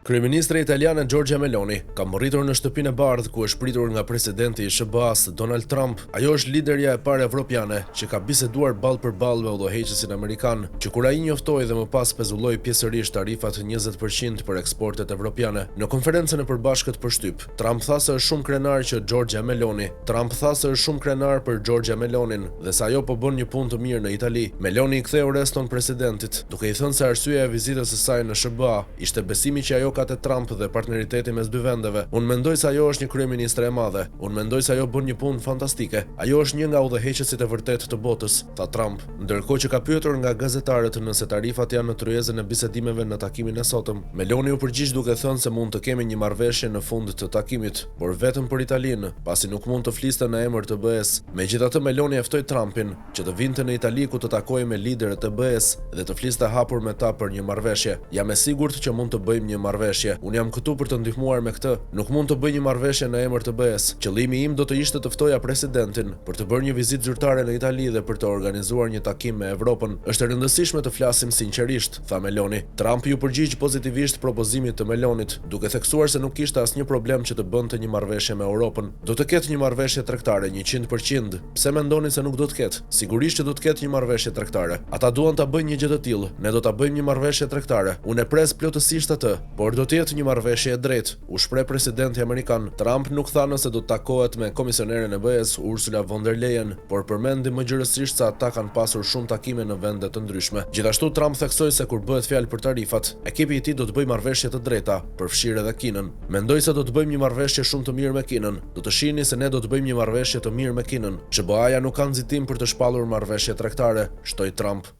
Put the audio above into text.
Kryeministre italiane Giorgia Meloni ka morritur në shtëpinë e bardhë ku është pritur nga presidenti i SBA-s Donald Trump. Ajo është liderja e parë evropiane që ka biseduar ballë për ballë me udhëheqësin amerikan, që kur ai njoftoi dhe më pas pezulloi pjesërisht tarifat 20% për eksportet evropiane. Në konferencën e përbashkët për shtyp, Trump tha se është shumë krenar për Giorgia Melonin dhe se ajo po bën një punë të mirë në Itali. Meloni i ktheu reston presidentit, duke i thënë se arsyeja e vizitës së saj në SBA ishte besimi që ajo ka te Trump dhe partneriteti mes dy vendeve. Unë mendoj se ajo është një kryeministre e madhe. Unë mendoj se ajo bën një punë fantastike. Ajo është një nga udhëheqësit e vërtet të botës, tha Trump. Ndërkohë që ka pyetur nga gazetarët nëse tarifat janë në tryezën e bisedimeve në takimin e sotëm, Meloni u përgjigj duke thënë se mund të kemi një marrëveshje në fund të takimit, por vetëm për Italinë, pasi nuk mund të fliste në emër të BE-s. Megjithatë, Meloni e ftoi Trumpin që të vinte në Itali ku të takojë me liderët e BE-s dhe të fliste hapur me ta për një marrëveshje. Jam e sigurt që mund të bëjmë një marrëveshje. Unë jam këtu për të ndihmuar me këtë. Nuk mund të bëj një marrëveshje në emër të BE-s. Qëllimi im do të ishte të ftoja presidentin për të bërë një vizitë zyrtare në Itali dhe për të organizuar një takim me Evropën. Është e rëndësishme të flasim sinqerisht, tha Meloni. Trump ju përgjigj pozitivisht propozimit të Melonit, duke theksuar se nuk kishte asnjë problem që të bënte një marrëveshje me Europën. Do të ketë një marrëveshje tregtare 100%. Pse mendoni se nuk do të ketë? Sigurisht që do të ketë një marrëveshje tregtare. Ata duan ta bëjnë një gjë të tillë. Ne do ta bëjmë një marrëveshje tregtare. Unë e pres plotësisht atë, por do të jetë një marrëveshje e drejtë, u shpreh presidenti amerikan. Trump nuk tha nëse do të takohet me komisioneren e BE-s Ursula von der Leyen, por përmendi mëgjërësisht se ata kanë pasur shumë takime në vende të ndryshme. Gjithashtu Trump theksoi se kur bëhet fjalë për tarifat, ekipi i tij do të bëjë marrëveshje të drejta, përfshirë edhe Kinën. Mendoj se do të bëjmë një marrëveshje shumë të mirë me Kinën. Do të shihni se ne do të bëjmë një marrëveshje të mirë me Kinën. SBA-ja nuk ka nxitim për të shpallur marrëveshje tregtare, shtoi Trump.